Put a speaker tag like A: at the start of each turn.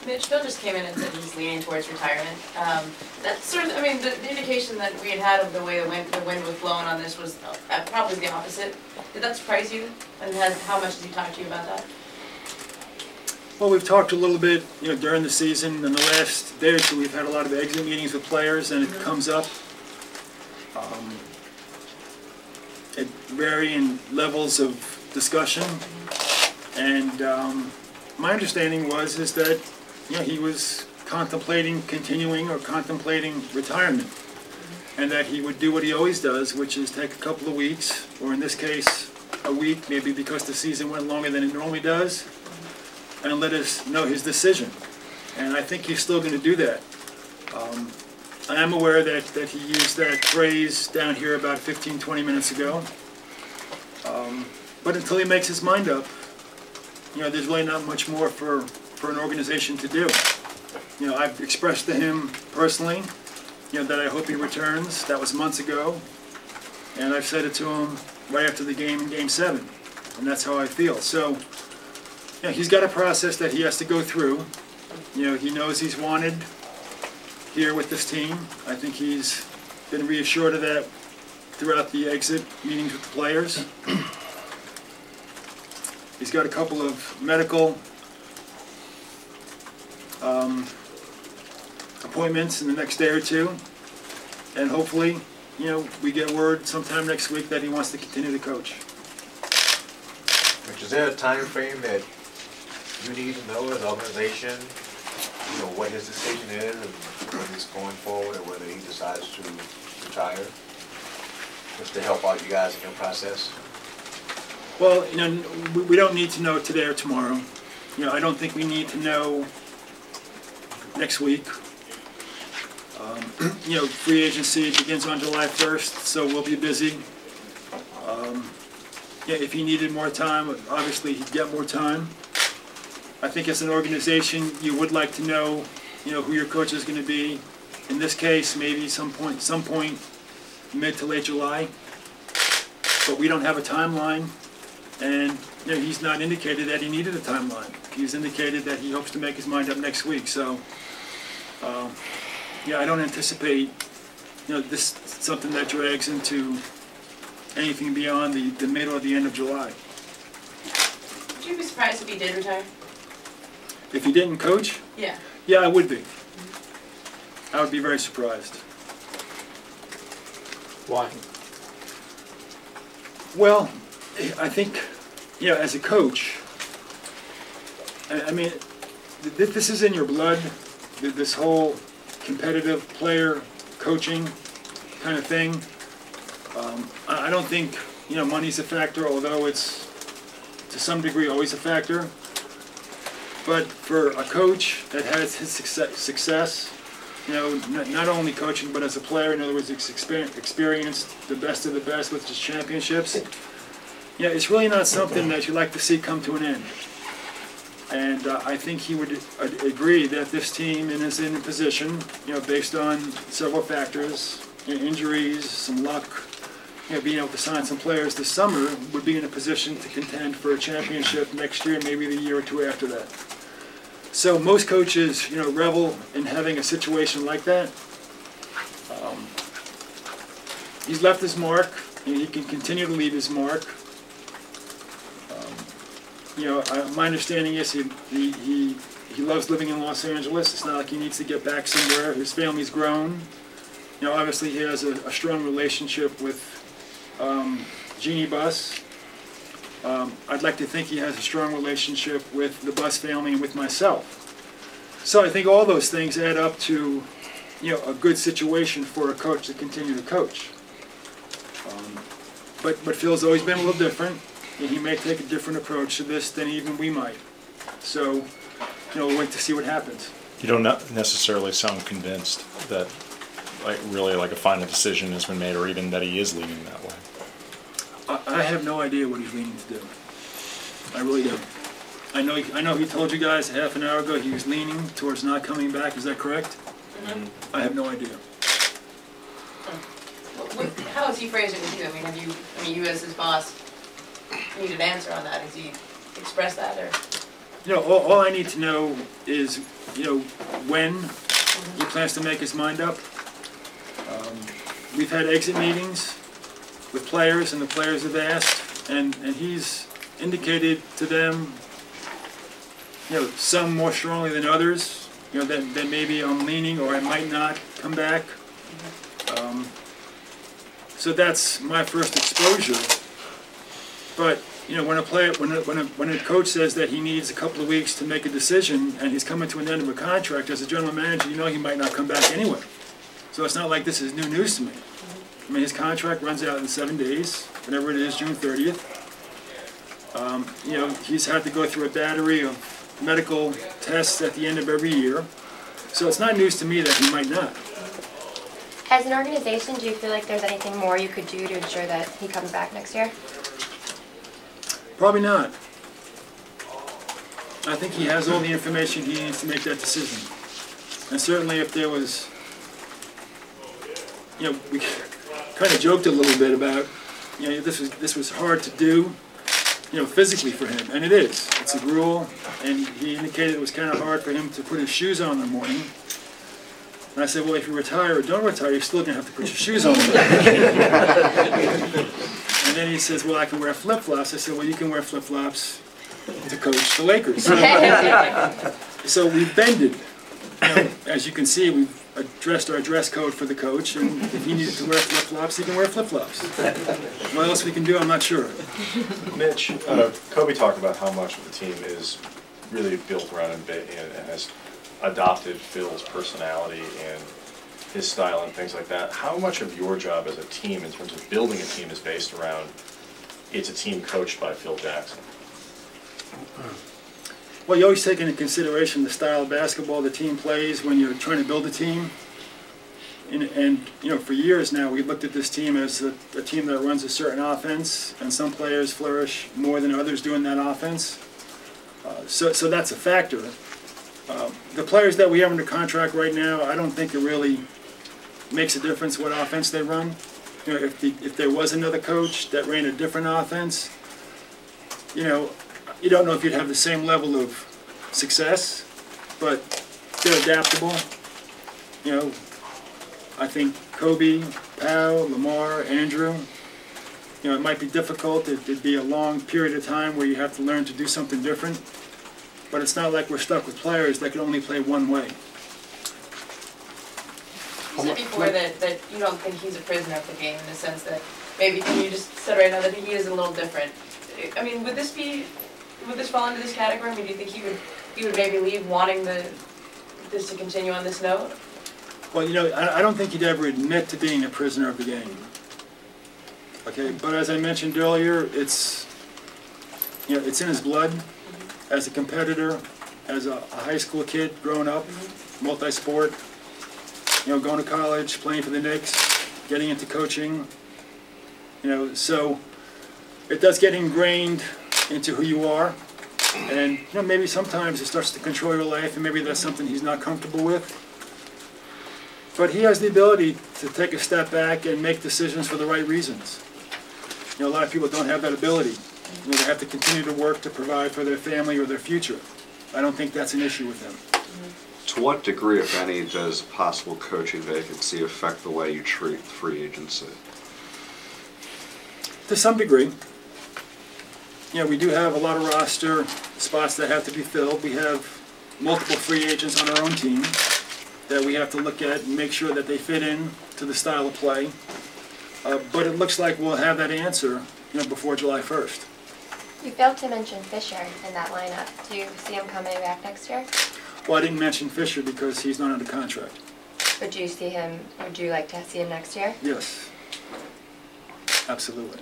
A: Mitch, Phil just came in and said he's leaning towards retirement. That's sort of, I mean, the indication that we had of the way the wind was blowing on this was probably the opposite. Did that surprise you? And how much did he talk to you about that?
B: Well, we've talked a little bit, during the season. In the last day or two, we've had a lot of exit meetings with players, and it comes up at varying levels of discussion. And my understanding is that he was contemplating continuing or contemplating retirement, and that he would do what he always does, which is take a couple of weeks, or in this case, a week, maybe because the season went longer than it normally does, and let us know his decision. And I think he's still going to do that. I am aware that he used that phrase down here about 15-20 minutes ago. But until he makes his mind up, there's really not much more for an organization to do. I've expressed to him personally, that I hope he returns. That was months ago. And I've said it to him right after the game in Game 7. And that's how I feel. So, he's got a process that he has to go through. He knows he's wanted here with this team. I think he's been reassured of that throughout the exit meetings with the players. He's got a couple of medical appointments in the next day or two, and hopefully, we get word sometime next week that he wants to continue to coach.
C: Is there a time frame that you need to know as an organization, what his decision is, and whether he's going forward, or whether he decides to retire, just to help out you guys in your process?
B: Well, we don't need to know today or tomorrow. I don't think we need to know next week. Free agency begins on July 1st, so we'll be busy. If he needed more time, obviously he'd get more time. I think as an organization, you would like to know, who your coach is going to be. In this case, maybe some point mid to late July. But we don't have a timeline, and he's not indicated that he needed a timeline. He's indicated that he hopes to make his mind up next week. So, I don't anticipate, this something that drags into anything beyond the mid or the end of July.
A: Would you be surprised if he did retire?
B: If he didn't coach?
A: Yeah.
B: Yeah, I would be. I would be very surprised.
D: Why?
B: Well, I think, as a coach, I mean, this is in your blood, this whole competitive player coaching kind of thing. I don't think, money's a factor, although it's to some degree always a factor. But for a coach that has his success, not only coaching but as a player, in other words, experienced the best of the best with his championships, it's really not something that you like to see come to an end. And I think he would agree that this team is in a position, based on several factors, injuries, some luck, being able to sign some players this summer, would be in a position to contend for a championship next year, maybe the year or two after that. So most coaches, revel in having a situation like that. He's left his mark, and he can continue to leave his mark. My understanding is he loves living in Los Angeles. It's not like he needs to get back somewhere. His family's grown. Obviously he has a strong relationship with Jeannie Buss. I'd like to think he has a strong relationship with the Buss family and with myself. So I think all those things add up to, a good situation for a coach to continue to coach. But Phil's always been a little different, and he may take a different approach to this than even we might. So, we'll wait to see what happens.
E: You don't necessarily sound convinced that, really a final decision has been made, or even that he is leaning that way.
B: I have no idea what he's leaning to do. I really don't. I know he told you guys half an hour ago he was leaning towards not coming back. Is that correct?
A: Mm-hmm.
B: I have no idea.
A: How has he phrased it with you? I mean, you as his boss need an answer on that. Has he expressed that, or?
B: You know, all I need to know is, you know, when he plans to make his mind up. We've had exit meetings with players, and the players have asked, and he's indicated to them, you know, some more strongly than others, you know, that maybe I'm leaning or I might not come back. So that's my first exposure. But you know, when a coach says that he needs a couple of weeks to make a decision, and he's coming to an end of a contract as a general manager, you know he might not come back anyway. So it's not like this is new news to me. I mean, his contract runs out in 7 days, whatever it is, June 30th. You know, he's had to go through a battery of medical tests at the end of every year. So it's not news to me that he might not.
D: As an organization, do you feel like there's anything more you could do to ensure that he comes back next year?
B: Probably not. I think he has all the information he needs to make that decision. And certainly if there was, you know, we kind of joked a little bit about, you know, this was hard to do, you know, physically for him, and it is. It's a rule, and he indicated it was kind of hard for him to put his shoes on in the morning. And I said, well, if you retire or don't retire, you're still going to have to put your shoes on. And then he says, well, I can wear flip-flops. I said, well, you can wear flip-flops to coach the Lakers. So we've bended. You know, as you can see, we've addressed our dress code for the coach, and if he needed to wear flip-flops, he can wear flip-flops. What else we can do, I'm not sure.
E: Mitch, Kobe talked about how much of the team is really built around and has adopted Phil's personality and his style and things like that. How much of your job as a team, in terms of building a team, is based around it's a team coached by Phil Jackson?
B: Well, you always take into consideration the style of basketball the team plays when you're trying to build a team. And you know, for years now, we've looked at this team as a team that runs a certain offense, and some players flourish more than others doing that offense. So that's a factor. The players that we have under contract right now, I don't think it really makes a difference what offense they run. You know, if there was another coach that ran a different offense, you know, you don't know if you'd have the same level of success, but they're adaptable. You know, I think Kobe, Powell, Lamar, Andrew, you know, it might be difficult. It'd be a long period of time where you have to learn to do something different. But it's not like we're stuck with players that can only play one way.
A: You said before that you don't think he's a prisoner of the game, in the sense that maybe, can you just said right now that he is a little different. I mean, would this fall into this category? I mean, do you think he would maybe leave wanting this to continue on this note?
B: Well, you know, I don't think he'd ever admit to being a prisoner of the game. Okay, but as I mentioned earlier, it's, you know, it's in his blood. As a competitor, as a high school kid growing up, multi-sport, you know, going to college, playing for the Knicks, getting into coaching, you know, so it does get ingrained into who you are, and you know, maybe sometimes it starts to control your life, and maybe that's something he's not comfortable with. But he has the ability to take a step back and make decisions for the right reasons. You know, a lot of people don't have that ability. You know, they have to continue to work to provide for their family or their future. I don't think that's an issue with them.
F: To what degree, if any, does possible coaching vacancy affect the way you treat free agency?
B: To some degree. You know, we do have a lot of roster spots that have to be filled. We have multiple free agents on our own team that we have to look at and make sure that they fit in to the style of play. But it looks like we'll have that answer, you know, before July 1st.
D: You failed to mention Fisher in that lineup. Do you see him coming back next year?
B: Well, I didn't mention Fisher because he's not under contract.
D: But do you see him, would you like to see him next year?
B: Yes, absolutely.